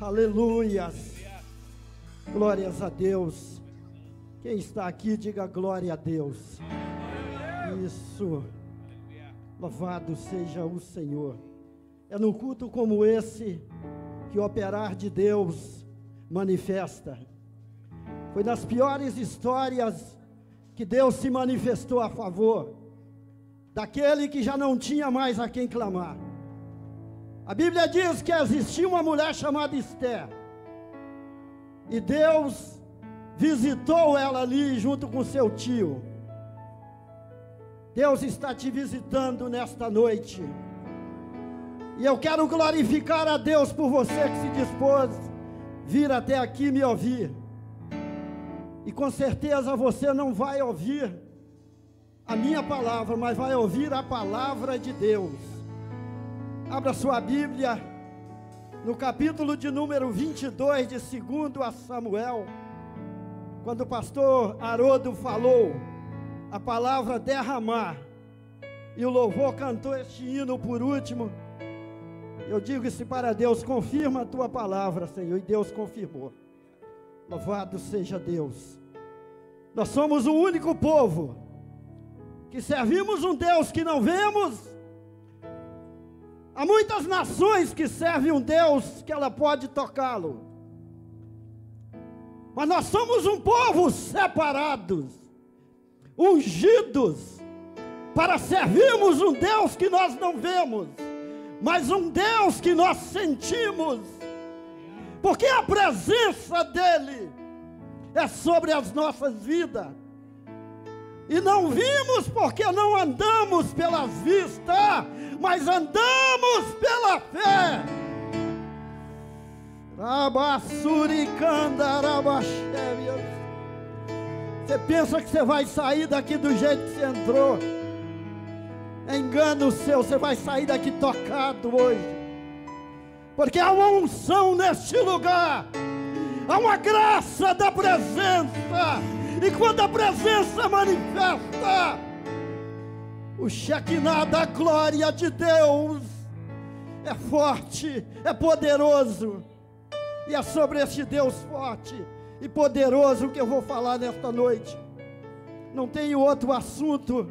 Aleluias. Glórias a Deus. Quem está aqui, diga glória a Deus. Isso. Louvado seja o Senhor. É num culto como esse que o operar de Deus manifesta. Foi nas piores histórias que Deus se manifestou a favor daquele que já não tinha mais a quem clamar. A Bíblia diz que existia uma mulher chamada Esther, e Deus visitou ela ali junto com seu tio. Deus está te visitando nesta noite, e eu quero glorificar a Deus por você que se dispôs vir até aqui me ouvir. E com certeza você não vai ouvir a minha palavra, mas vai ouvir a palavra de Deus. Abra sua Bíblia no capítulo de número 22 de 2 Samuel, quando o pastor Haroldo falou a palavra derramar, e o louvor cantou este hino por último. Eu digo isso para Deus: confirma a tua palavra, Senhor, e Deus confirmou. Louvado seja Deus. Nós somos o único povo que servimos um Deus que não vemos. Há muitas nações que servem um Deus que ela pode tocá-lo, mas nós somos um povo separados, ungidos, para servirmos um Deus que nós não vemos, mas um Deus que nós sentimos, porque a presença dEle é sobre as nossas vidas. E não vimos porque não andamos pelas vistas, mas andamos pela fé. Você pensa que você vai sair daqui do jeito que você entrou? É engano seu, você vai sair daqui tocado hoje, porque há uma unção neste lugar, há uma graça da presença. E quando a presença manifesta, o Shekinah da glória de Deus é forte, é poderoso. E é sobre este Deus forte e poderoso que eu vou falar nesta noite. Não tenho outro assunto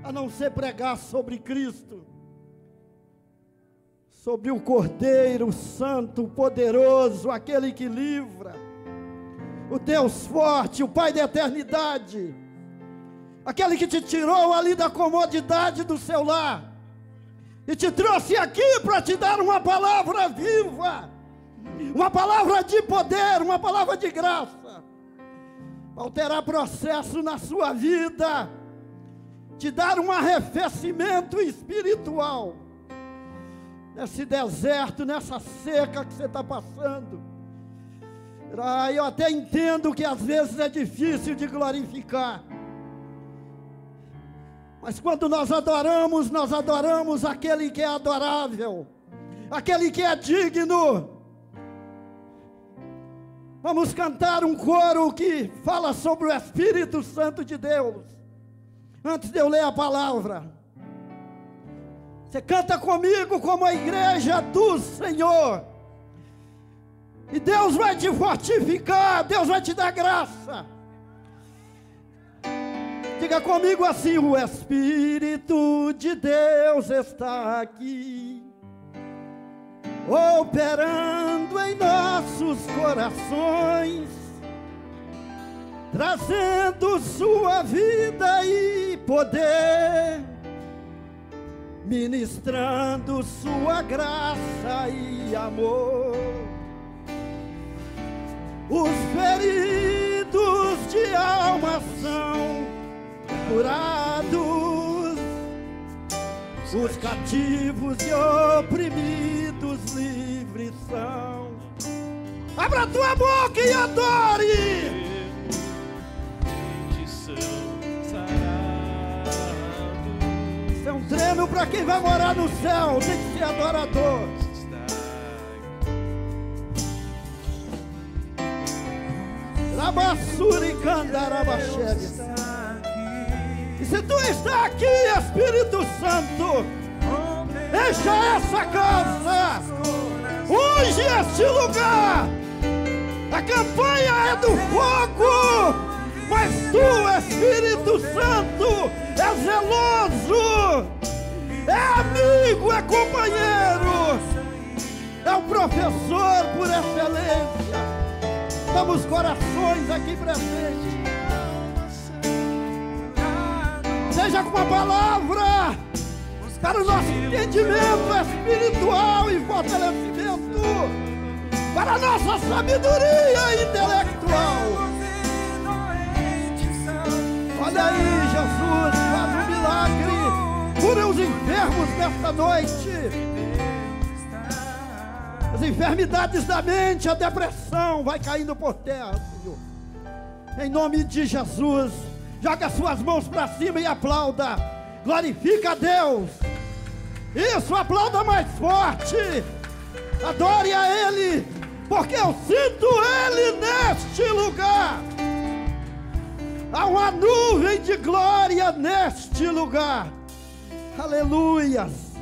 a não ser pregar sobre Cristo, sobre o Cordeiro Santo, poderoso, aquele que livra, o Deus forte, o Pai da eternidade, aquele que te tirou ali da comodidade do seu lar e te trouxe aqui para te dar uma palavra viva, uma palavra de poder, uma palavra de graça, para alterar processo na sua vida, te dar um arrefecimento espiritual nesse deserto, nessa seca que você está passando. Eu até entendo que às vezes é difícil de glorificar, mas quando nós adoramos aquele que é adorável, aquele que é digno. Vamos cantar um coro que fala sobre o Espírito Santo de Deus, antes de eu ler a palavra. Você canta comigo como a igreja do Senhor, e Deus vai te fortificar, Deus vai te dar graça. Diga comigo assim: o Espírito de Deus está aqui, operando em nossos corações, trazendo sua vida e poder, ministrando sua graça e amor. Os feridos de alma são curados, os cativos e oprimidos livres são. Abra tua boca e adore. Isso é um treino para quem vai morar no céu, tem que ser adorador. E se tu está aqui, Espírito Santo, encha essa casa. Unge este lugar. A campanha é do fogo, mas tu, Espírito Santo, é zeloso, é amigo, é companheiro, é o professor por excelência. Estamos corações aqui presentes. Seja com uma palavra para o nosso entendimento espiritual e fortalecimento, para a nossa sabedoria intelectual. Olha aí, Jesus, faz um milagre, cura os enfermos nesta noite. As enfermidades da mente, a depressão vai caindo por terra, Senhor. Em nome de Jesus, joga suas mãos para cima e aplauda. Glorifica a Deus. Isso, aplauda mais forte. Adore a Ele, porque eu sinto Ele neste lugar. Há uma nuvem de glória neste lugar. Aleluias.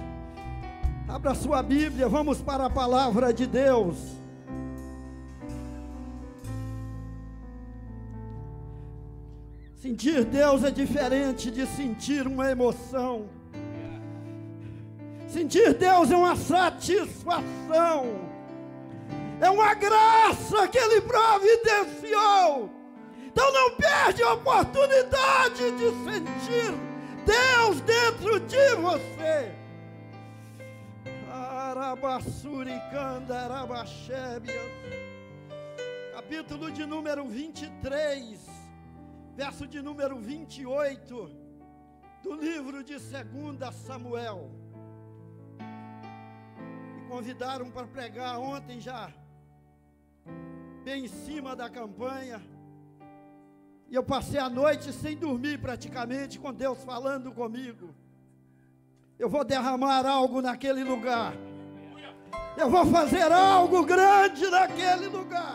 Abra sua Bíblia, vamos para a palavra de Deus. Sentir Deus é diferente de sentir uma emoção. Sentir Deus é uma satisfação, é uma graça que Ele providenciou. Então não perde a oportunidade de sentir Deus dentro de você. Capítulo de número 23, verso de número 28, do livro de 2 Samuel. Me convidaram para pregar ontem já, bem em cima da campanha, e eu passei a noite sem dormir praticamente, com Deus falando comigo. Eu vou derramar algo naquele lugar. Eu vou fazer algo grande naquele lugar.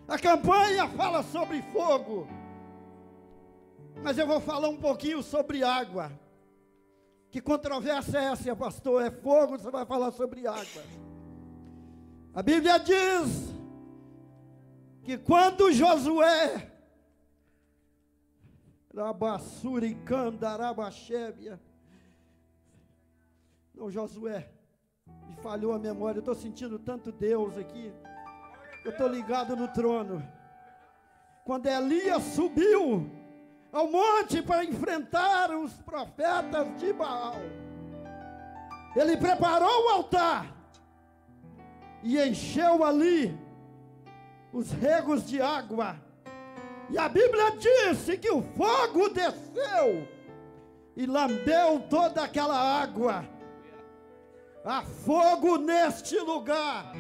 A campanha fala sobre fogo, mas eu vou falar um pouquinho sobre água. Que controvérsia é essa, pastor? É fogo, você vai falar sobre água. A Bíblia diz que quando Josué, não, Josué, me falhou a memória, eu estou sentindo tanto Deus aqui, eu estou ligado no trono. Quando Elias subiu ao monte para enfrentar os profetas de Baal, ele preparou o altar e encheu ali os regos de água. E a Bíblia disse que o fogo desceu e lambeu toda aquela água. Há fogo neste lugar.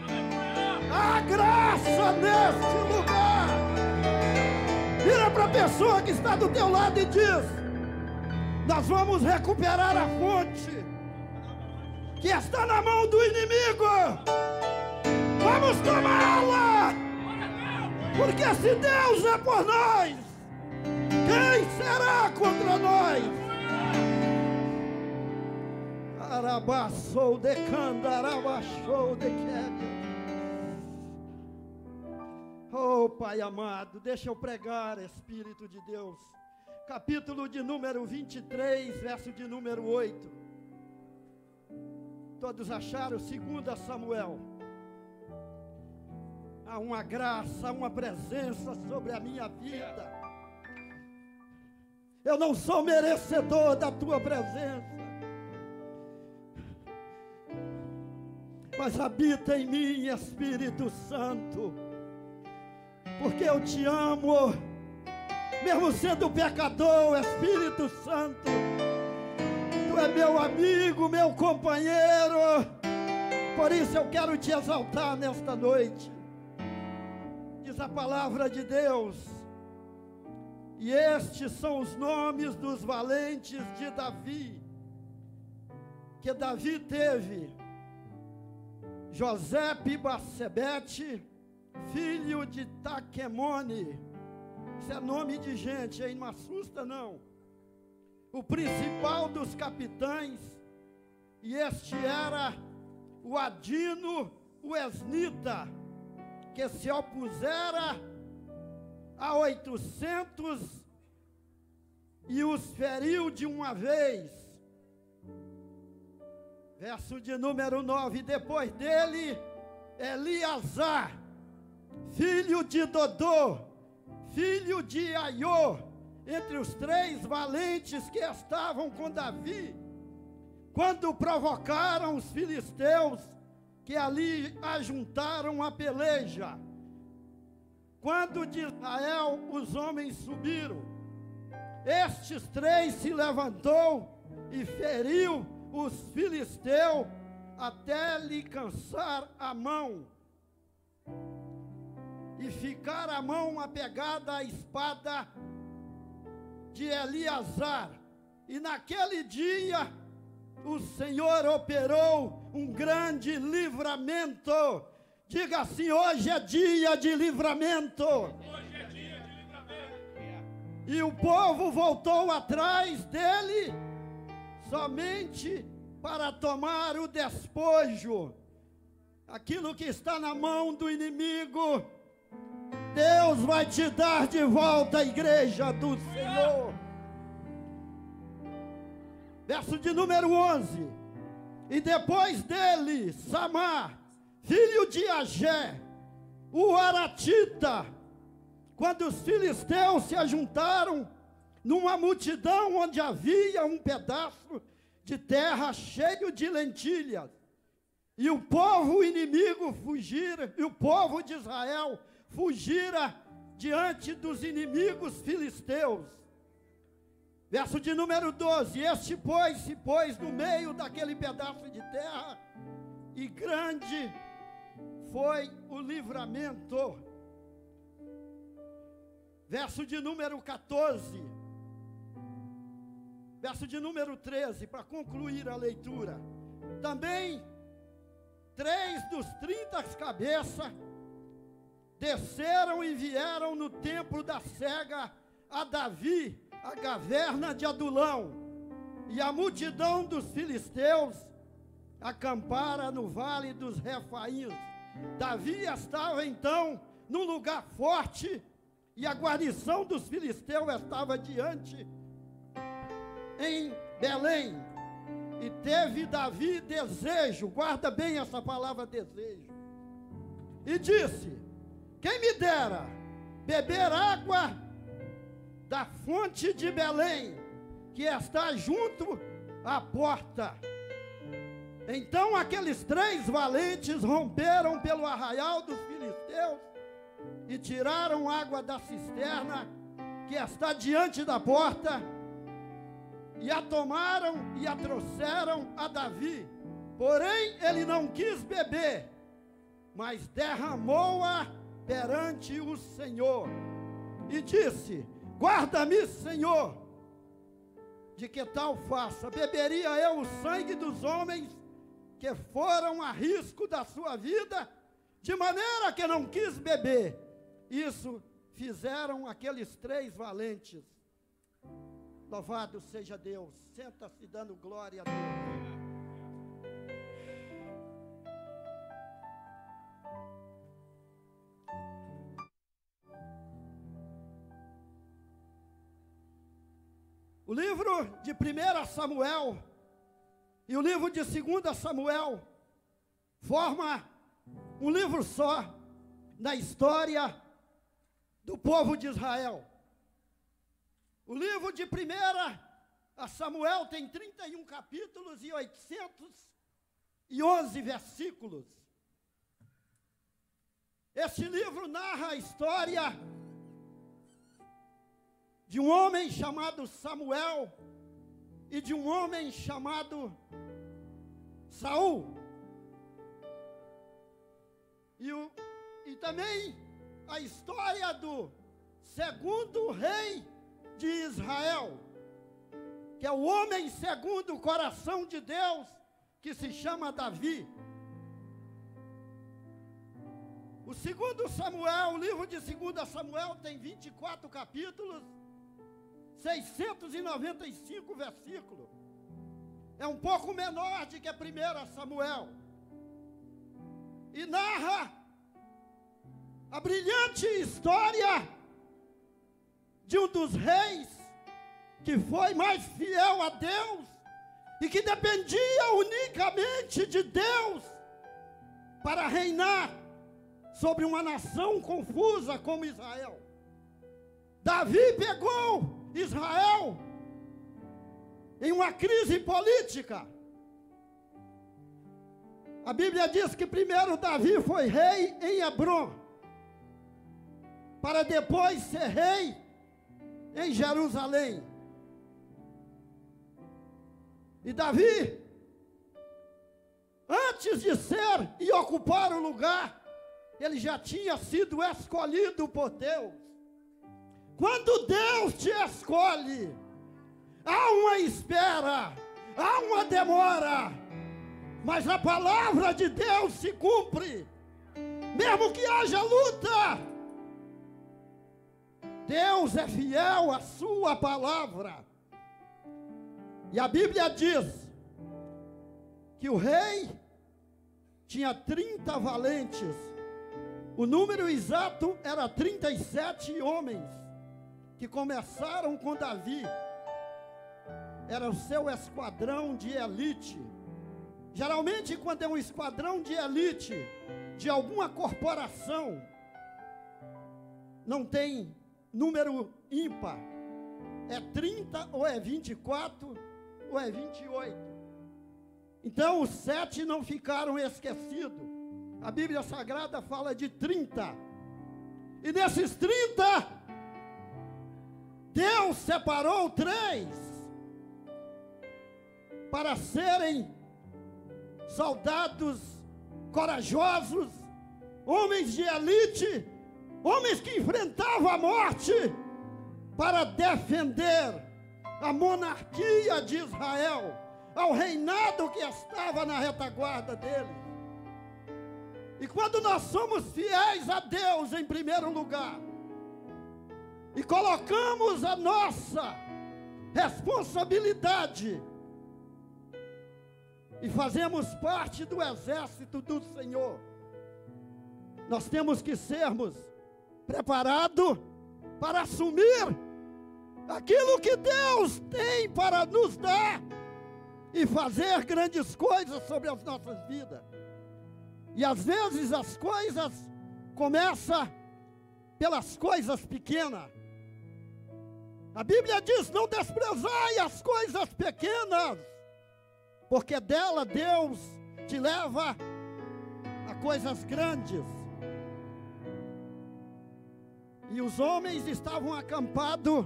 Há graça neste lugar. Vira para a pessoa que está do teu lado e diz: nós vamos recuperar a fonte que está na mão do inimigo. Vamos tomá-la. Porque se Deus é por nós, quem será contra nós? Arabaçou de canda, arabaçou de queda. Oh, Pai amado, deixa eu pregar, Espírito de Deus. Capítulo de número 23, verso de número 8. Todos acharam? 2 Samuel. Há uma graça, uma presença sobre a minha vida. Eu não sou merecedor da tua presença, mas habita em mim, Espírito Santo, porque eu te amo, mesmo sendo pecador. Espírito Santo, tu é meu amigo, meu companheiro, por isso eu quero te exaltar nesta noite. Diz a palavra de Deus: e estes são os nomes dos valentes de Davi, que Davi teve: José-Basebete, filho de Taquemone. Isso é nome de gente, aí não assusta não. O principal dos capitães, e este era o Adino, o Esnita, que se opusera a 800 e os feriu de uma vez. Verso de número 9, depois dele, Eleazar, filho de Dodô, filho de Aiô, entre os 3 valentes que estavam com Davi, quando provocaram os filisteus, que ali ajuntaram a peleja. Quando de Israel os homens subiram, estes 3 se levantou e feriu os filisteus até lhe cansar a mão, e ficar a mão apegada à espada de Eleazar. E naquele dia o Senhor operou um grande livramento. Diga assim: hoje é dia de livramento. Hoje é dia de livramento. E o povo voltou atrás dele somente para tomar o despojo. Aquilo que está na mão do inimigo, Deus vai te dar de volta, a igreja do Senhor. Verso de número 11. E depois dele, Samar, filho de Agé, o Aratita, quando os filisteus se ajuntaram numa multidão onde havia um pedaço de terra cheio de lentilhas, e o povo inimigo fugira, e o povo de Israel fugira diante dos inimigos filisteus. Verso de número 12, este pois se pôs no meio daquele pedaço de terra, e grande foi o livramento. Verso de número 14, verso de número 13, para concluir a leitura. Também 3 dos 30 cabeças desceram e vieram no templo da cega a Davi, a caverna de Adulão, e a multidão dos filisteus acampara no vale dos Refaíns. Davi estava então num lugar forte, e a guarnição dos filisteus estava diante em Belém. E teve Davi desejo, guarda bem essa palavra desejo, e disse: quem me dera beber água da fonte de Belém, que está junto à porta. Então aqueles 3 valentes romperam pelo arraial dos filisteus e tiraram água da cisterna que está diante da porta, e a tomaram e a trouxeram a Davi. Porém ele não quis beber, mas derramou-a perante o Senhor, e disse: guarda-me, Senhor, de que tal faça. Beberia eu o sangue dos homens que foram a risco da sua vida? De maneira que não quis beber. Isso fizeram aqueles 3 valentes. Louvado seja Deus. Senta-se dando glória a Deus. O livro de 1 Samuel e o livro de 2 Samuel forma um livro só na história do povo de Israel. O livro de 1 Samuel tem 31 capítulos e 811 versículos. Este livro narra a história de um homem chamado Samuel e de um homem chamado Saul. E também a história do 2º rei de Israel, que é o homem segundo o coração de Deus, que se chama Davi. O 2 Samuel, o livro de 2 Samuel tem 24 capítulos, 695 versículos. É um pouco menor do que 1 Samuel. e narra a brilhante história de um dos reis que foi mais fiel a Deus e que dependia unicamente de Deus para reinar sobre uma nação confusa como Israel. Davi pegou Israel em uma crise política. A Bíblia diz que primeiro Davi foi rei em Hebrom, para depois ser rei em Jerusalém. E Davi, antes de ser e ocupar o lugar, ele já tinha sido escolhido por Deus. Quando Deus te escolhe, há uma espera, há uma demora, mas a palavra de Deus se cumpre, mesmo que haja luta. Deus é fiel à sua palavra. E a Bíblia diz que o rei tinha 30 valentes. O número exato era 37 homens que começaram com Davi. Era o seu esquadrão de elite. Geralmente, quando é um esquadrão de elite de alguma corporação, não tem número ímpar. É 30, ou é 24, ou é 28. Então, os 7 não ficaram esquecidos. A Bíblia Sagrada fala de 30. E nesses 30, Deus separou 3 para serem soldados corajosos, homens de elite, homens que enfrentavam a morte para defender a monarquia de Israel, ao reinado que estava na retaguarda dele. E quando nós somos fiéis a Deus em primeiro lugar, e colocamos a nossa responsabilidade, e fazemos parte do exército do Senhor, nós temos que sermos preparados para assumir aquilo que Deus tem para nos dar e fazer grandes coisas sobre as nossas vidas. E às vezes as coisas começam pelas coisas pequenas. A Bíblia diz: não desprezai as coisas pequenas, porque dela Deus te leva a coisas grandes. E os homens estavam acampados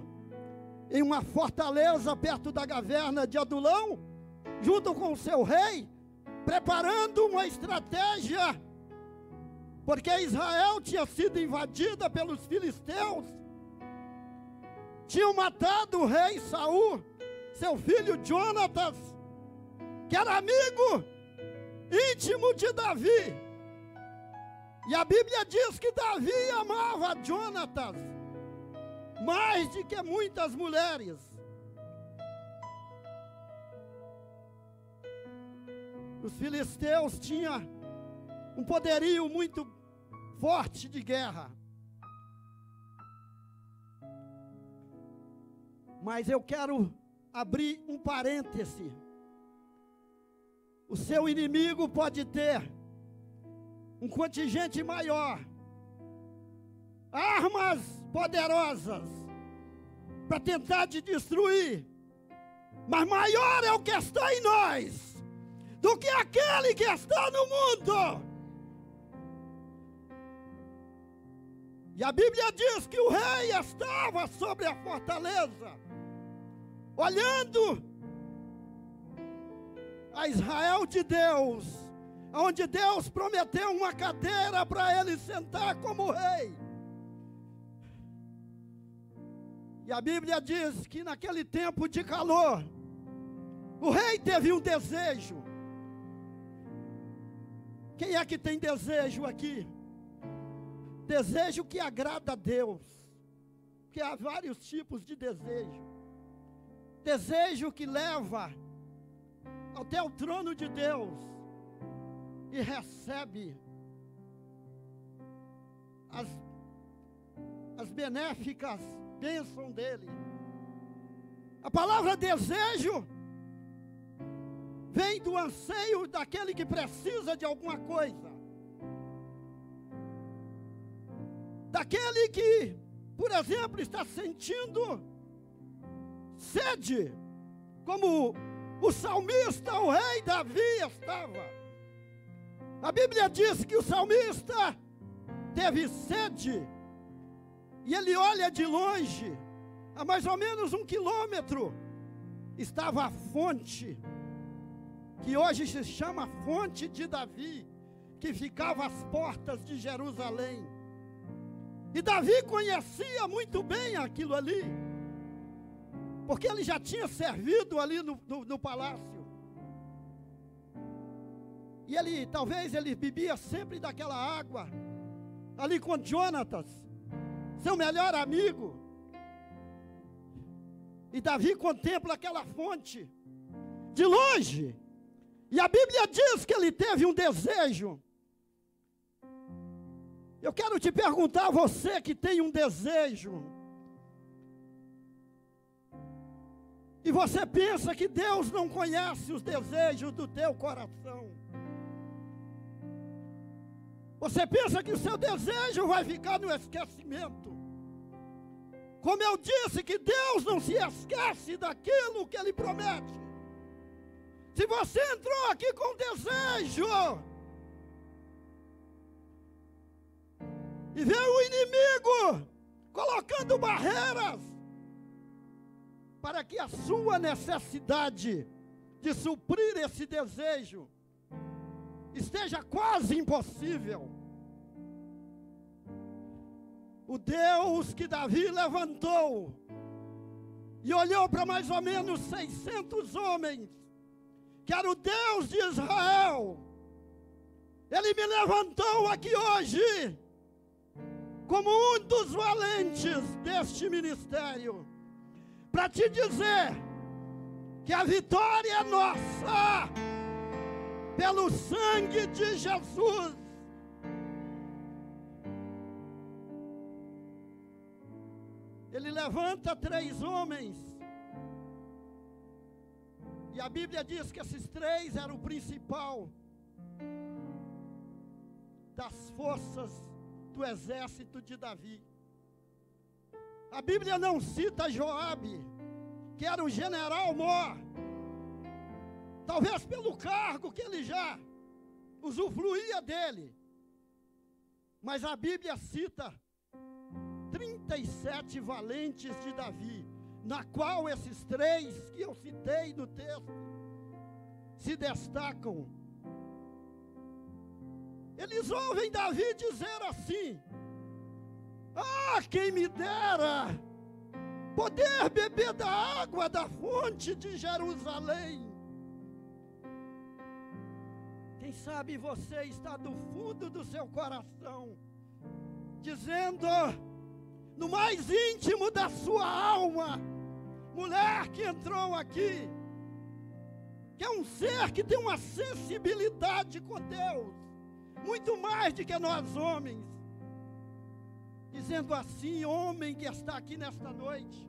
em uma fortaleza perto da caverna de Adulão, junto com o seu rei, preparando uma estratégia, porque Israel tinha sido invadida pelos filisteus, tinham matado o rei Saul, seu filho Jonatas, que era amigo íntimo de Davi. E a Bíblia diz que Davi amava Jonatas mais do que muitas mulheres. Os filisteus tinham um poderio muito forte de guerra. Mas eu quero abrir um parêntese. O seu inimigo pode ter um contingente maior, armas poderosas para tentar te destruir, mas maior é o que está em nós do que aquele que está no mundo. E a Bíblia diz que o rei estava sobre a fortaleza, olhando a Israel de Deus, onde Deus prometeu uma cadeira para ele sentar como rei. E a Bíblia diz que naquele tempo de calor, o rei teve um desejo. Quem é que tem desejo aqui? Desejo que agrada a Deus. Porque há vários tipos de desejo. Desejo que leva até o trono de Deus e recebe as benéficas bênçãos dele. A palavra desejo vem do anseio daquele que precisa de alguma coisa. Daquele que, por exemplo, está sentindo sede, como o salmista, o rei Davi estava. A Bíblia diz que o salmista teve sede, e ele olha de longe, a mais ou menos 1 quilômetro, estava a fonte, que hoje se chama Fonte de Davi, que ficava às portas de Jerusalém. E Davi conhecia muito bem aquilo ali, porque ele já tinha servido ali no palácio. E talvez ele bebia sempre daquela água, ali com Jonatas, seu melhor amigo. E Davi contempla aquela fonte de longe. E a Bíblia diz que ele teve um desejo. Eu quero te perguntar, você que tem um desejo, e você pensa que Deus não conhece os desejos do teu coração. Você pensa que o seu desejo vai ficar no esquecimento. Como eu disse, que Deus não se esquece daquilo que Ele promete. Se você entrou aqui com desejo, e vê o inimigo colocando barreiras, para que a sua necessidade de suprir esse desejo esteja quase impossível. O Deus que Davi levantou e olhou para mais ou menos 600 homens, que era o Deus de Israel, Ele me levantou aqui hoje como um dos valentes deste ministério, para te dizer que a vitória é nossa, pelo sangue de Jesus. Ele levanta 3 homens, e a Bíblia diz que esses 3 eram o principal das forças do exército de Davi. A Bíblia não cita Joabe, que era o general mor, talvez pelo cargo que ele já usufruía dele, mas a Bíblia cita 37 valentes de Davi, na qual esses 3 que eu citei no texto se destacam. Eles ouvem Davi dizer assim: ah, quem me dera poder beber da água da fonte de Jerusalém. Quem sabe você está do fundo do seu coração dizendo, no mais íntimo da sua alma, mulher que entrou aqui, que é um ser que tem uma sensibilidade com Deus, muito mais do que nós homens, dizendo assim, homem que está aqui nesta noite,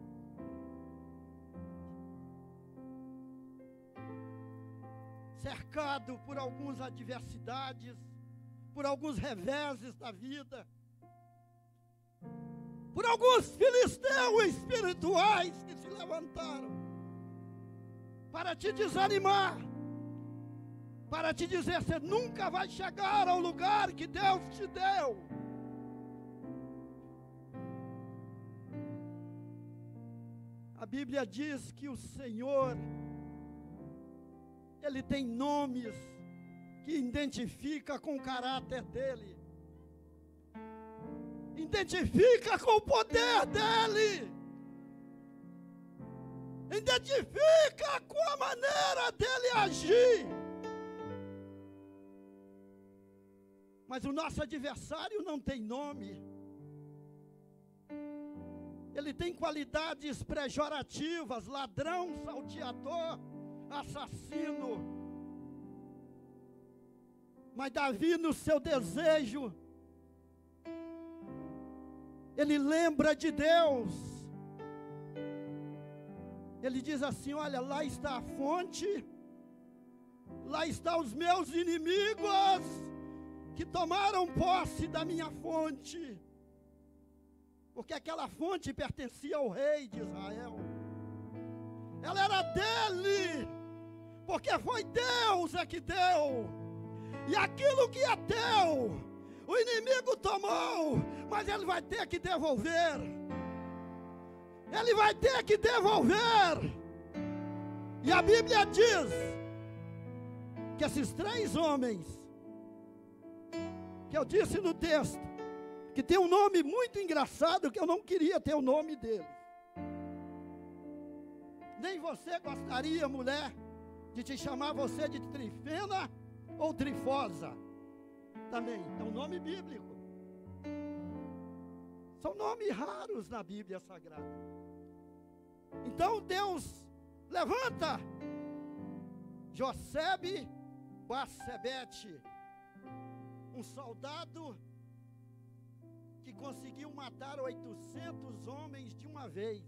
cercado por algumas adversidades, por alguns reveses da vida, por alguns filisteus espirituais que se levantaram para te desanimar, para te dizer, você nunca vai chegar ao lugar que Deus te deu. A Bíblia diz que o Senhor, Ele tem nomes que identifica com o caráter dEle, identifica com o poder dEle, identifica com a maneira dEle agir. Mas o nosso adversário não tem nome. Ele tem qualidades pejorativas, ladrão, salteador, assassino. Mas Davi, no seu desejo, ele lembra de Deus. Ele diz assim: olha, lá está a fonte, lá estão os meus inimigos que tomaram posse da minha fonte, porque aquela fonte pertencia ao rei de Israel, ela era dele, porque foi Deus que deu, e aquilo que é teu, o inimigo tomou, mas ele vai ter que devolver, ele vai ter que devolver. E a Bíblia diz que esses 3 homens, que eu disse no texto, que tem um nome muito engraçado, que eu não queria ter o nome deles. Nem você gostaria, mulher, de te chamar você de Trifena ou Trifosa. Também é um nome bíblico. São nomes raros na Bíblia Sagrada. Então Deus levanta Josebe-Bassebete, um soldado que conseguiu matar 800 homens de uma vez.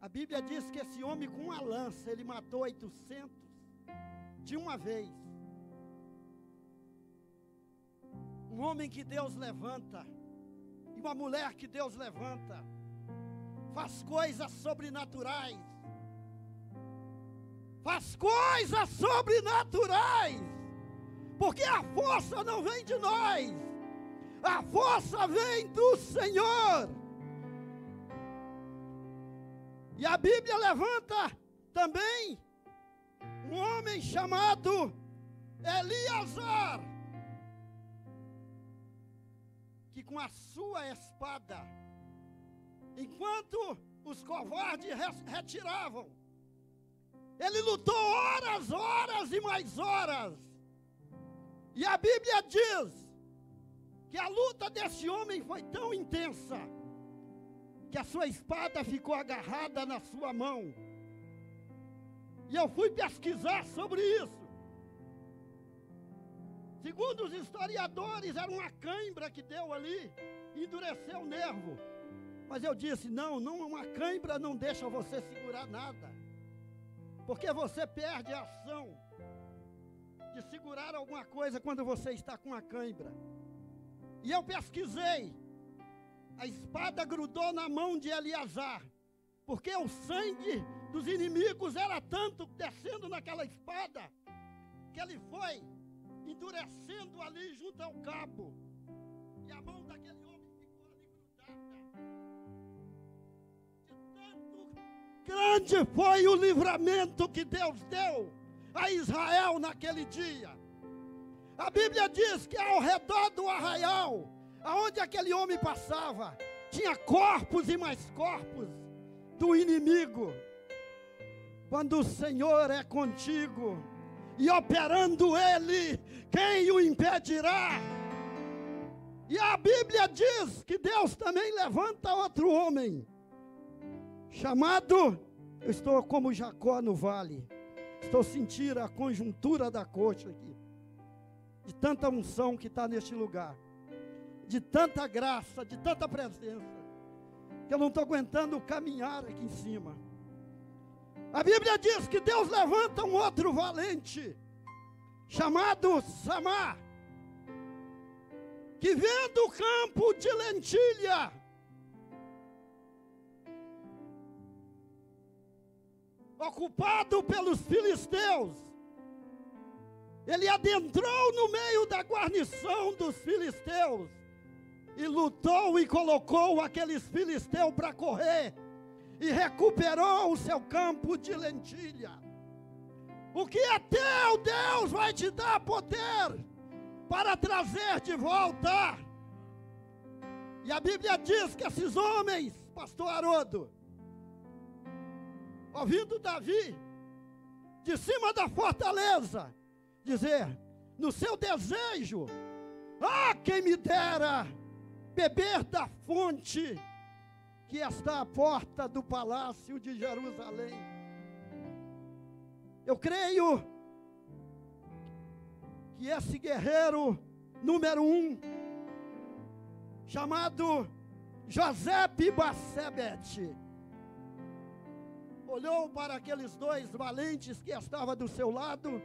A Bíblia diz que esse homem com uma lança, ele matou 800 de uma vez. Um homem que Deus levanta, e uma mulher que Deus levanta, faz coisas sobrenaturais. Faz coisas sobrenaturais. Porque a força não vem de nós, a força vem do Senhor. E a Bíblia levanta também um homem chamado Eleazar, que com a sua espada, enquanto os covardes retiravam, ele lutou horas e mais horas. E a Bíblia diz que a luta desse homem foi tão intensa, que a sua espada ficou agarrada na sua mão. E eu fui pesquisar sobre isso. Segundo os historiadores, era uma cãibra que deu ali, endureceu o nervo. Mas eu disse, não, uma cãibra não deixa você segurar nada, porque você perde a ação de segurar alguma coisa quando você está com a cãibra. E eu pesquisei, a espada grudou na mão de Eleazar, porque o sangue dos inimigos era tanto descendo naquela espada, que ele foi endurecendo ali junto ao cabo, e a mão daquele homem ficou ali grudada. De tanto grande foi o livramento que Deus deu a Israel naquele dia. A Bíblia diz que ao redor do arraial, aonde aquele homem passava, tinha corpos e mais corpos do inimigo. Quando o Senhor é contigo e operando Ele, quem o impedirá? E a Bíblia diz que Deus também levanta outro homem, chamado, eu estou como Jacó no vale, estou sentindo a conjuntura da coxa aqui, de tanta unção que está neste lugar, de tanta graça, de tanta presença, que eu não estou aguentando caminhar aqui em cima. A Bíblia diz que Deus levanta um outro valente, chamado Samar, que vendo o campo de lentilha, ocupado pelos filisteus, ele adentrou no meio da guarnição dos filisteus e lutou e colocou aqueles filisteus para correr e recuperou o seu campo de lentilha. O que é teu, Deus vai te dar poder para trazer de volta. E a Bíblia diz que esses homens, pastor Haroldo, ouvindo Davi, de cima da fortaleza, dizer, no seu desejo, quem me dera beber da fonte que está à porta do palácio de Jerusalém. Eu creio que esse guerreiro número 1, chamado José Bacebete, olhou para aqueles dois valentes que estavam do seu lado,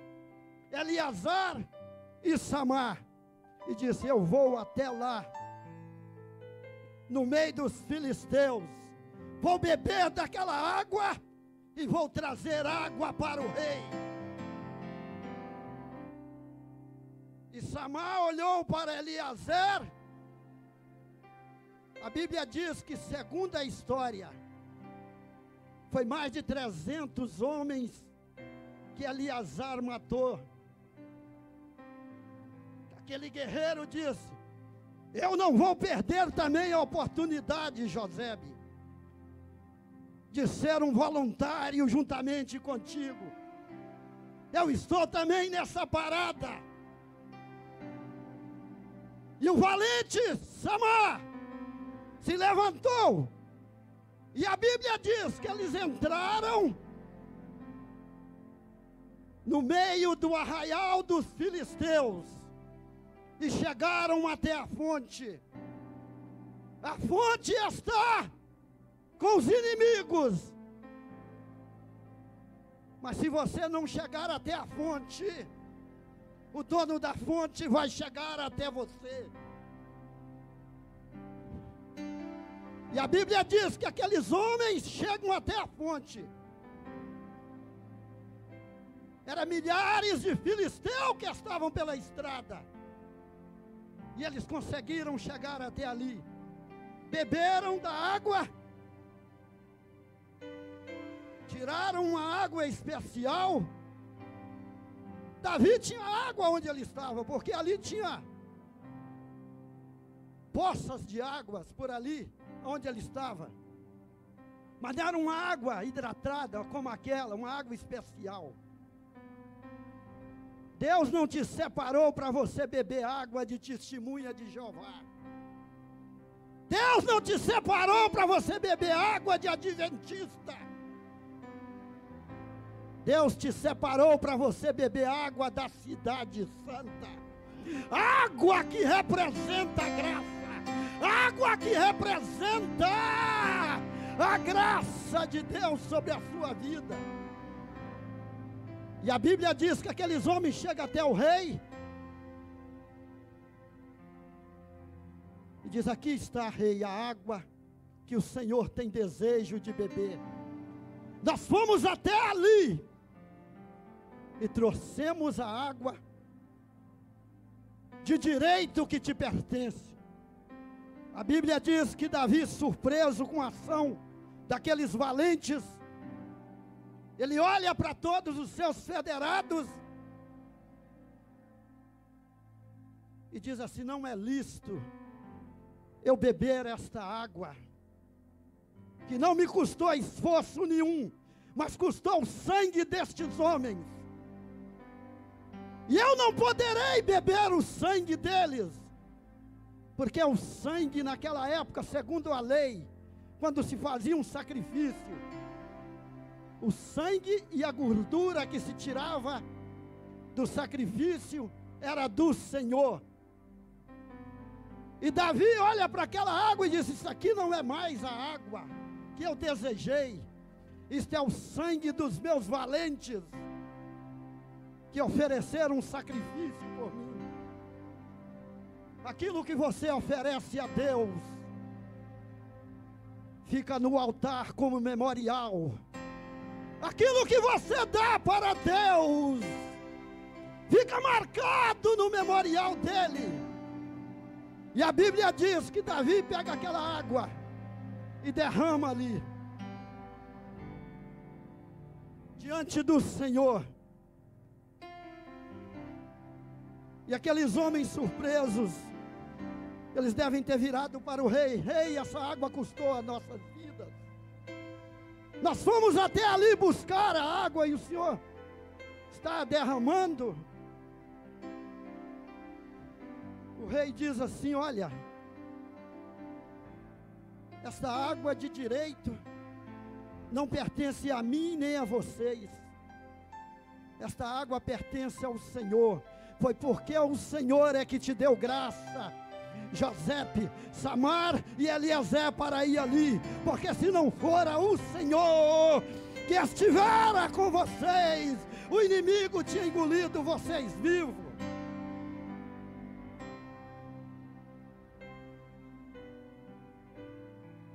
Eleazar e Samar, e disse: eu vou até lá, no meio dos filisteus, vou beber daquela água e vou trazer água para o rei. E Samar olhou para Eleazar. A Bíblia diz que, segundo a história, foi mais de 300 homens que Eleazar matou. Aquele guerreiro disse: eu não vou perder também a oportunidade, Josebe, de ser um voluntário juntamente contigo. Eu estou também nessa parada. E o valente Samar se levantou, e a Bíblia diz que eles entraram no meio do arraial dos filisteus e chegaram até a fonte. A fonte está com os inimigos, mas se você não chegar até a fonte, o dono da fonte vai chegar até você. E a Bíblia diz que aqueles homens chegam até a fonte. Eram milhares de filisteus que estavam pela estrada. E eles conseguiram chegar até ali. Beberam da água. Tiraram uma água especial. Davi tinha água onde ele estava, porque ali tinha poças de águas por ali onde ele estava. Mas não era uma água hidratada como aquela, uma água especial. Deus não te separou para você beber água de testemunha de Jeová. Deus não te separou para você beber água de adventista. Deus te separou para você beber água da cidade santa. Água que representa a graça. Água que representa a graça de Deus sobre a sua vida. E a Bíblia diz que aqueles homens chegam até o rei e diz: aqui está, rei, a água que o Senhor tem desejo de beber. Nós fomos até ali e trouxemos a água de direito que te pertence. A Bíblia diz que Davi, surpreso com a ação daqueles valentes, ele olha para todos os seus federados e diz assim: não é lícito eu beber esta água, que não me custou esforço nenhum, mas custou o sangue destes homens. E eu não poderei beber o sangue deles, porque o sangue naquela época, segundo a lei, quando se fazia um sacrifício, o sangue e a gordura que se tirava do sacrifício era do Senhor. E Davi olha para aquela água e diz: isso aqui não é mais a água que eu desejei, isto é o sangue dos meus valentes, que ofereceram um sacrifício por mim. Aquilo que você oferece a Deus fica no altar como memorial. Aquilo que você dá para Deus fica marcado no memorial dele. E a Bíblia diz que Davi pega aquela água e derrama ali diante do Senhor. E aqueles homens surpresos, eles devem ter virado para o rei: rei, essa água custou as nossas vidas. Nós fomos até ali buscar a água e o Senhor está derramando. O rei diz assim: olha, essa água de direito não pertence a mim nem a vocês. Esta água pertence ao Senhor. foi porque o Senhor é que te deu graça, Josepe, Samar e Eliezer, para ir ali, porque se não fora o Senhor que estivera com vocês, o inimigo tinha engolido vocês vivos.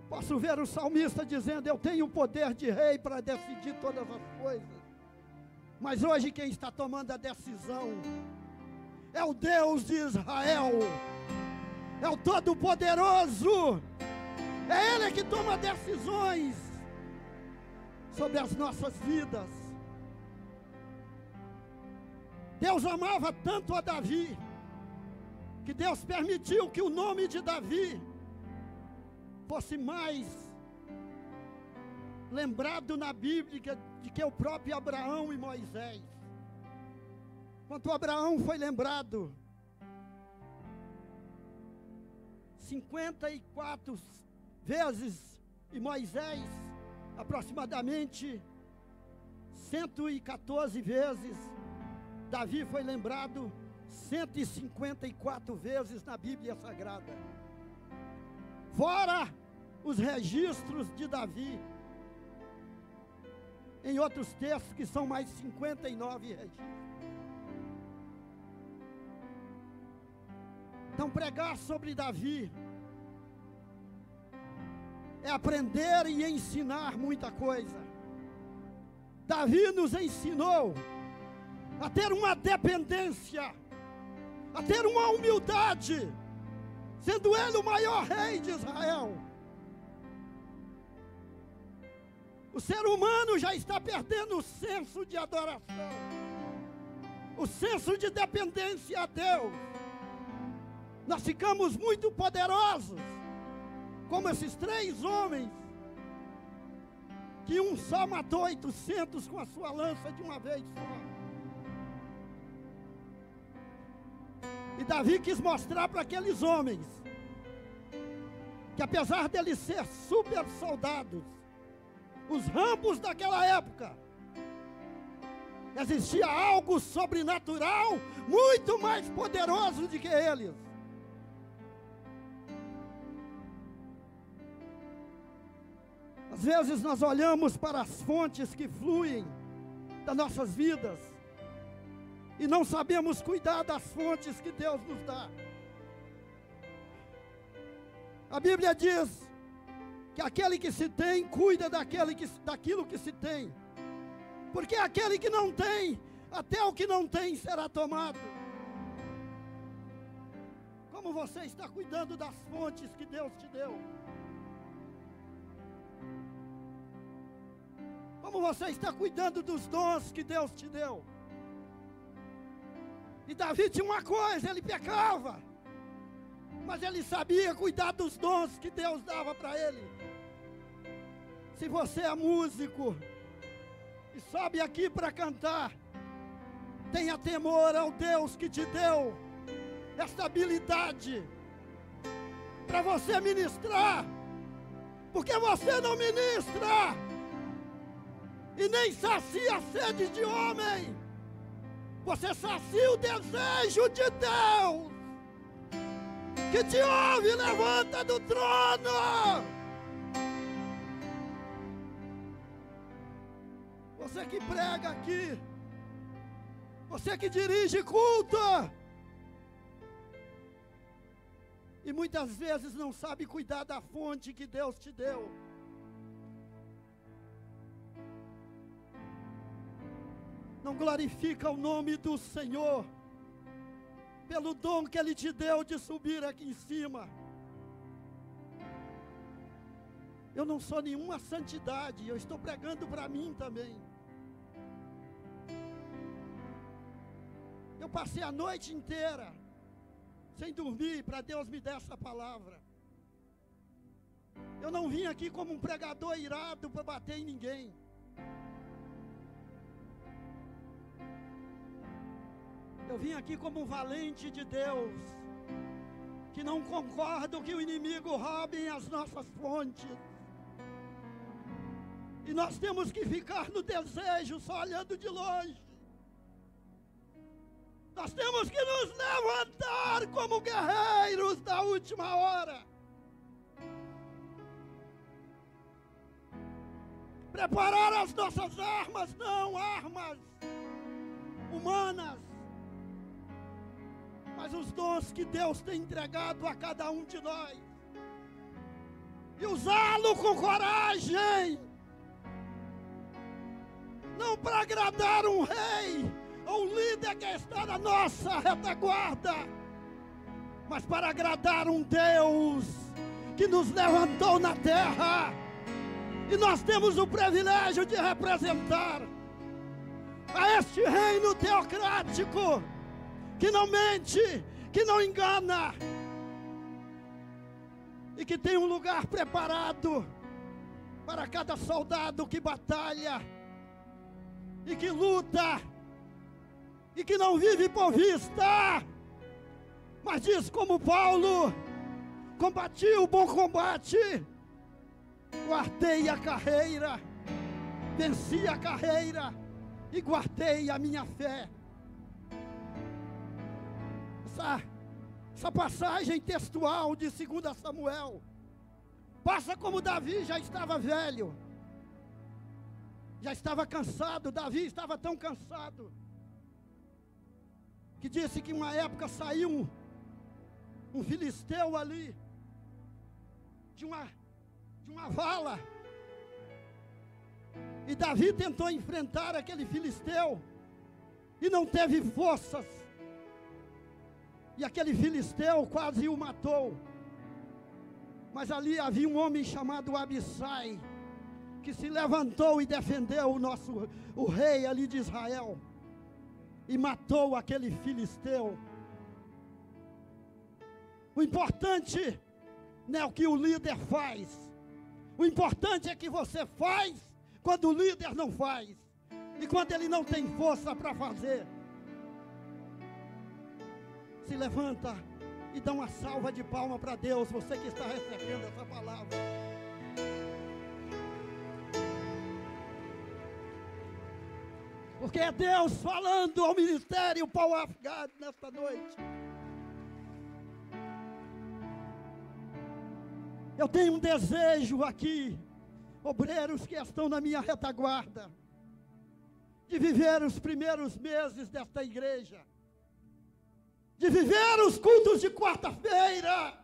Posso ver o salmista dizendo: eu tenho o poder de rei para decidir todas as coisas. Mas hoje quem está tomando a decisão é o Deus de Israel, é o Todo-Poderoso, é Ele que toma decisões sobre as nossas vidas. Deus amava tanto a Davi, que Deus permitiu que o nome de Davi fosse mais lembrado na Bíblia de que o próprio Abraão e Moisés. Quando Abraão foi lembrado 54 vezes e Moisés aproximadamente 114 vezes, Davi foi lembrado 154 vezes na Bíblia Sagrada. Fora os registros de Davi em outros textos, que são mais 59 registros. Então, pregar sobre Davi é aprender e ensinar muita coisa. Davi nos ensinou a ter uma dependência, a ter uma humildade, sendo ele o maior rei de Israel. O ser humano já está perdendo o senso de adoração, o senso de dependência a Deus. Nós ficamos muito poderosos, como esses 3 homens, que um só matou 800 com a sua lança de uma vez só. E Davi quis mostrar para aqueles homens que, apesar deles ser super soldados, os Rambos daquela época, existia algo sobrenatural muito mais poderoso do que eles. Às vezes nós olhamos para as fontes que fluem das nossas vidas e não sabemos cuidar das fontes que Deus nos dá. A Bíblia diz que aquele que se tem, cuida daquilo que se tem, porque aquele que não tem, até o que não tem será tomado. Como você está cuidando das fontes que Deus te deu? Como você está cuidando dos dons que Deus te deu? E Davi tinha uma coisa: ele pecava, mas ele sabia cuidar dos dons que Deus dava para ele. Se você é músico e sobe aqui para cantar, tenha temor ao Deus que te deu esta habilidade para você ministrar, porque você não ministra e nem sacia a sede de homem, você sacia o desejo de Deus, que te ouve e levanta do trono. Você que prega aqui, você que dirige culto, e muitas vezes não sabe cuidar da fonte que Deus te deu. Não glorifica o nome do Senhor pelo dom que Ele te deu de subir aqui em cima. Eu não sou nenhuma santidade, eu estou pregando para mim também. Eu passei a noite inteira sem dormir para Deus me dar essa palavra. Eu não vim aqui como um pregador irado para bater em ninguém. Eu vim aqui como um valente de Deus, que não concordo que o inimigo roube as nossas fontes. E nós temos que ficar no desejo, só olhando de longe. Nós temos que nos levantar como guerreiros da última hora. Preparar as nossas armas, não armas humanas, mas os dons que Deus tem entregado a cada um de nós. E usá-lo com coragem. Não para agradar um rei ou um líder que está na nossa retaguarda, mas para agradar um Deus que nos levantou na terra. E nós temos o privilégio de representar a este reino teocrático, que não mente, que não engana, e que tem um lugar preparado para cada soldado que batalha, e que luta, e que não vive por vista, mas diz como Paulo: combati o bom combate, guardei a carreira, venci a carreira e guardei a minha fé. Essa passagem textual de 2 Samuel passa como Davi já estava velho, já estava cansado. Davi estava tão cansado que disse que uma época saiu um filisteu ali de uma vala, e Davi tentou enfrentar aquele filisteu e não teve forças, e aquele filisteu quase o matou. Mas ali havia um homem chamado Abissai, que se levantou e defendeu o rei ali de Israel, e matou aquele filisteu. O importante não é o que o líder faz, o importante é que você faz quando o líder não faz, e quando ele não tem força para fazer. Se levanta e dá uma salva de palma para Deus, você que está recebendo essa palavra. Porque é Deus falando ao ministério Power of God nesta noite. Eu tenho um desejo aqui, obreiros que estão na minha retaguarda, de viver os primeiros meses desta igreja, de viver os cultos de quarta-feira,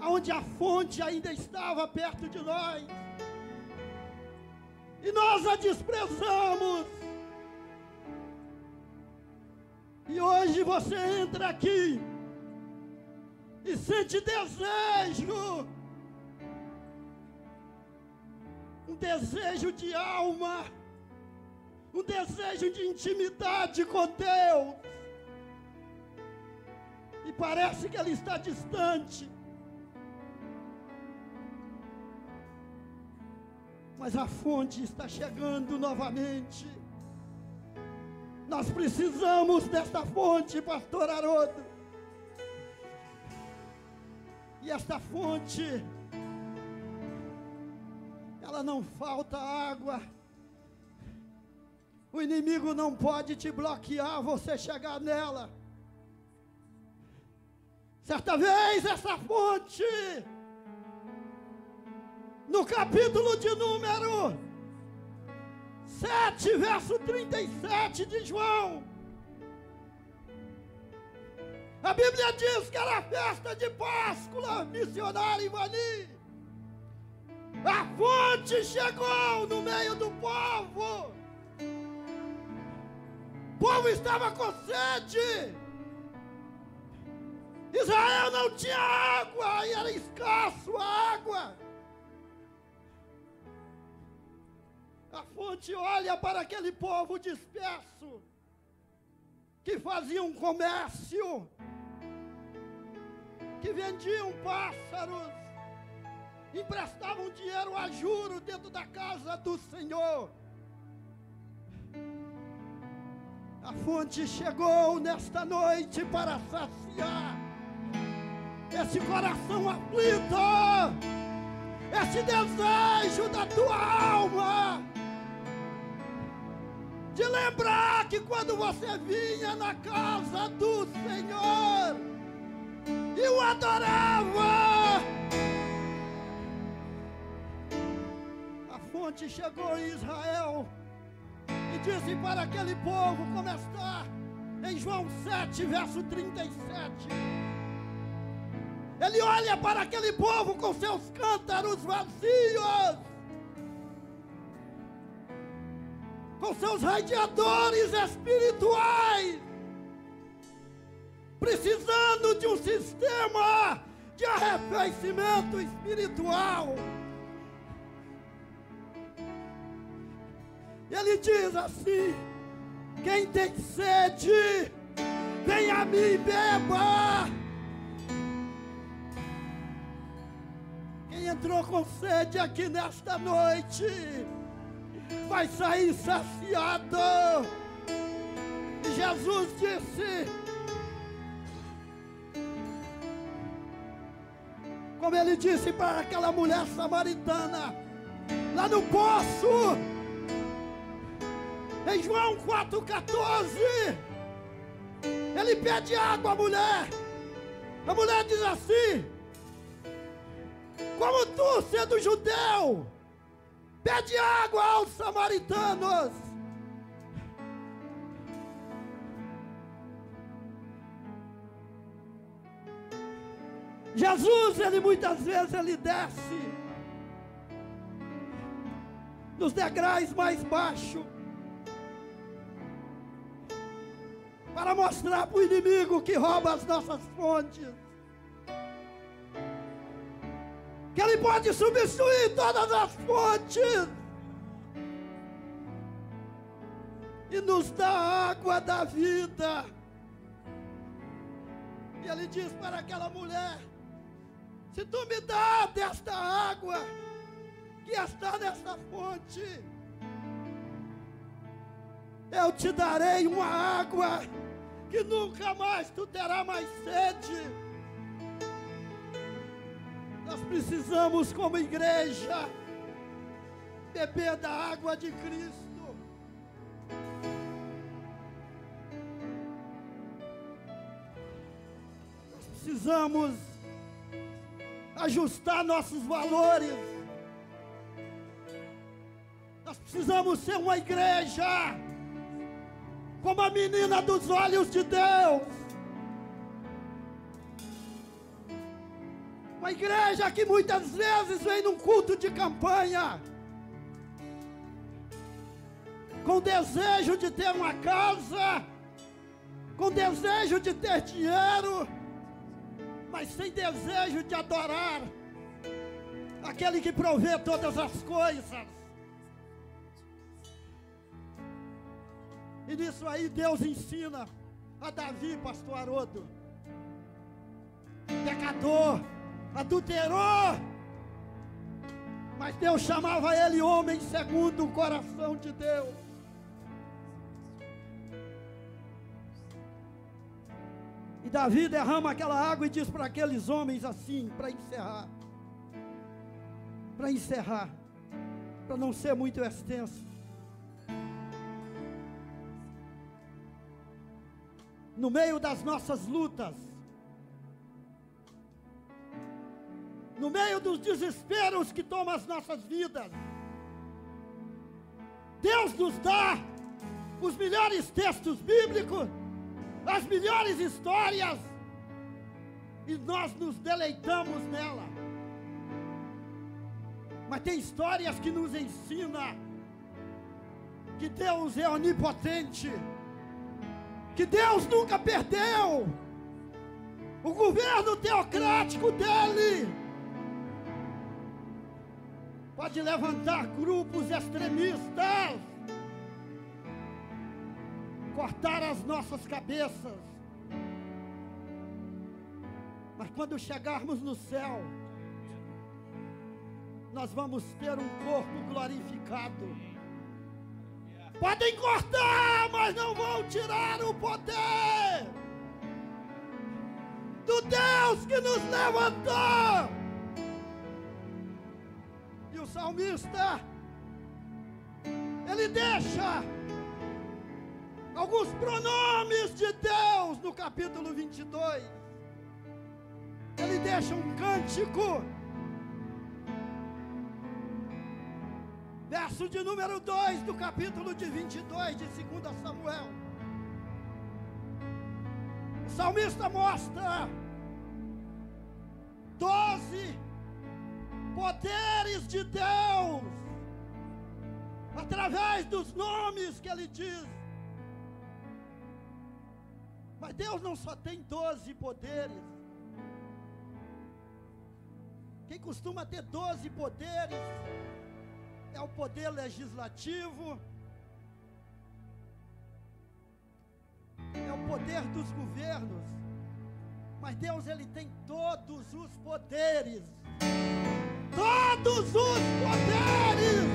onde a fonte ainda estava perto de nós, e nós a desprezamos. E hoje você entra aqui e sente desejo, um desejo de alma, um desejo de intimidade com Deus, e parece que Ele está distante, mas a fonte está chegando novamente. Nós precisamos desta fonte, pastor Haroldo. E esta fonte, ela não falta água. O inimigo não pode te bloquear, você chegar nela. Certa vez essa fonte, no capítulo de número 7, verso 37 de João, a Bíblia diz que era a festa de Páscoa, missionário Ivani. A fonte chegou no meio do povo. O povo estava com sede. Israel não tinha água e era escasso a água. A fonte olha para aquele povo disperso, que faziam comércio, que vendiam pássaros, emprestavam dinheiro a juros dentro da casa do Senhor. A fonte chegou nesta noite para saciar esse coração aflito, esse desejo da tua alma, de lembrar que quando você vinha na casa do Senhor e o adorava, a fonte chegou em Israel e disse para aquele povo, como está em João 7, verso 37. Ele olha para aquele povo com seus cântaros vazios, com seus radiadores espirituais, precisando de um sistema de arrefecimento espiritual. Ele diz assim: quem tem sede, vem a mim e beba. Quem entrou com sede aqui nesta noite vai sair saciado. E Jesus disse, como ele disse para aquela mulher samaritana, lá no poço, em João 4,14, ele pede água à mulher. A mulher diz assim: como tu, sendo judeu, pede água aos samaritanos. Jesus, ele muitas vezes ele desce nos degraus mais baixos para mostrar para o inimigo que rouba as nossas fontes que ele pode substituir todas as fontes e nos dá a água da vida. E ele diz para aquela mulher: se tu me dá desta água que está nesta fonte, eu te darei uma água que nunca mais tu terá mais sede. Nós precisamos, como igreja, beber da água de Cristo. Nós precisamos ajustar nossos valores. Nós precisamos ser uma igreja como a menina dos olhos de Deus. Uma igreja que muitas vezes vem num culto de campanha com desejo de ter uma casa, com desejo de ter dinheiro, mas sem desejo de adorar aquele que provê todas as coisas. E nisso aí Deus ensina a Davi, pastor Haroldo, pecador, adulterou, mas Deus chamava ele homem segundo o coração de Deus. E Davi derrama aquela água e diz para aqueles homens assim, para encerrar, para não ser muito extenso: no meio das nossas lutas, no meio dos desesperos que tomam as nossas vidas, Deus nos dá os melhores textos bíblicos, as melhores histórias, e nós nos deleitamos nela. Mas tem histórias que nos ensinam que Deus é onipotente, que Deus nunca perdeu o governo teocrático dele. Pode levantar grupos extremistas, cortar as nossas cabeças, mas quando chegarmos no céu, nós vamos ter um corpo glorificado. Podem cortar, mas não vão tirar o poder do Deus que nos levantou. E o salmista, ele deixa alguns pronomes de Deus no capítulo 22. Ele deixa um cântico, verso de número 2 do capítulo de 22 de 2 Samuel. O salmista mostra 12 poderes de Deus, através dos nomes que ele diz. Mas Deus não só tem 12 poderes. Quem costuma ter 12 poderes é o poder legislativo, é o poder dos governos. Mas Deus, ele tem todos os poderes. Todos os poderes,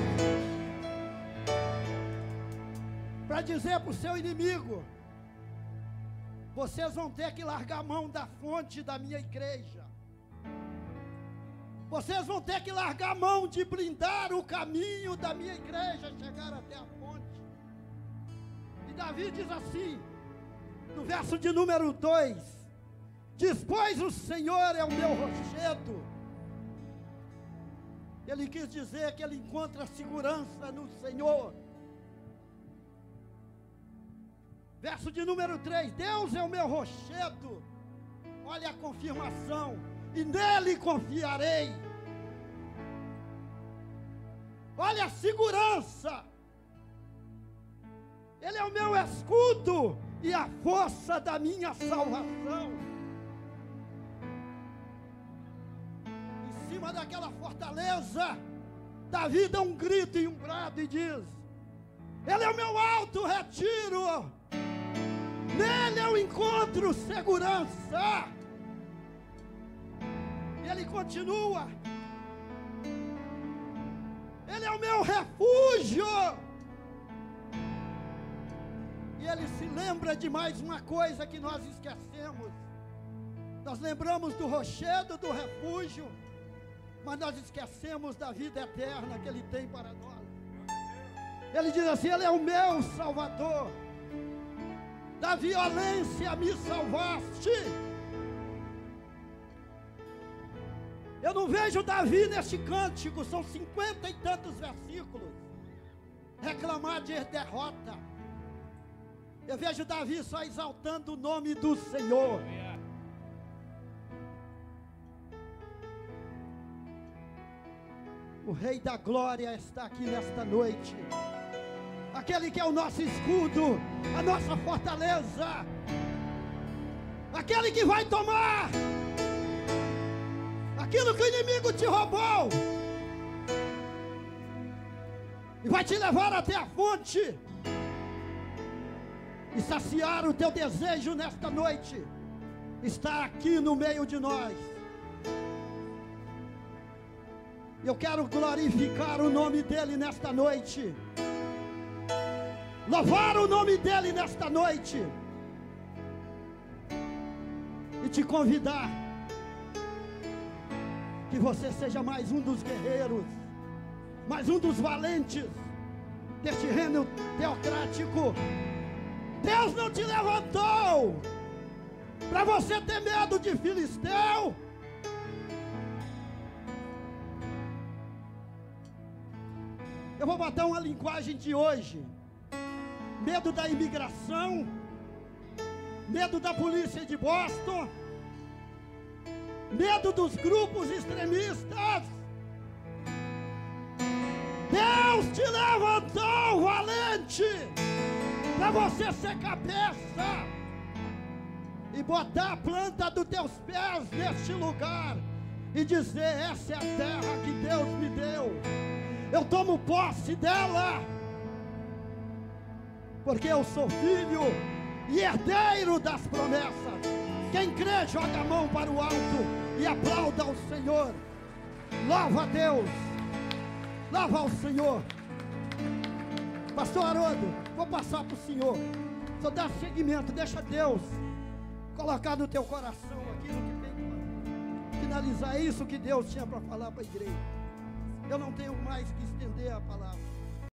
para dizer para o seu inimigo: vocês vão ter que largar a mão da fonte da minha igreja, vocês vão ter que largar a mão de blindar o caminho da minha igreja, chegar até a fonte. E Davi diz assim, no verso de número 2: dispôs o Senhor é o meu rochedo. Ele quis dizer que ele encontra segurança no Senhor. Verso de número 3: Deus é o meu rochedo. Olha a confirmação: e nele confiarei. Olha a segurança. Ele é o meu escudo e a força da minha salvação. Em cima daquela fortaleza, Davi dá um grito e um brado e diz: ele é o meu alto retiro, nele eu encontro segurança. E ele continua: ele é o meu refúgio. E ele se lembra de mais uma coisa que nós esquecemos. Nós lembramos do rochedo, do refúgio, mas nós esquecemos da vida eterna que ele tem para nós. Ele diz assim: ele é o meu salvador, da violência me salvaste. Eu não vejo Davi neste cântico, são 50 e tantos versículos, reclamar de derrota. Eu vejo Davi só exaltando o nome do Senhor. O Rei da Glória está aqui nesta noite. Aquele que é o nosso escudo, a nossa fortaleza. Aquele que vai tomar aquilo que o inimigo te roubou e vai te levar até a fonte e saciar o teu desejo nesta noite. Está aqui no meio de nós. Eu quero glorificar o nome dele nesta noite, louvar o nome dele nesta noite e te convidar que você seja mais um dos guerreiros, mais um dos valentes deste reino teocrático. Deus não te levantou para você ter medo de filisteu. Eu vou botar uma linguagem de hoje: medo da imigração, medo da polícia de Boston, medo dos grupos extremistas. Deus te levantou, valente, para você ser cabeça e botar a planta dos teus pés neste lugar e dizer: essa é a terra que Deus me deu, eu tomo posse dela, porque eu sou filho e herdeiro das promessas. Quem crê, joga a mão para o alto e aplauda ao Senhor. Louva a Deus, louva ao Senhor. Pastor Haroldo, vou passar para o senhor. Só dá seguimento, deixa Deus colocar no teu coração aquilo que tem que finalizar isso que Deus tinha para falar para a igreja. Eu não tenho mais que estender a palavra.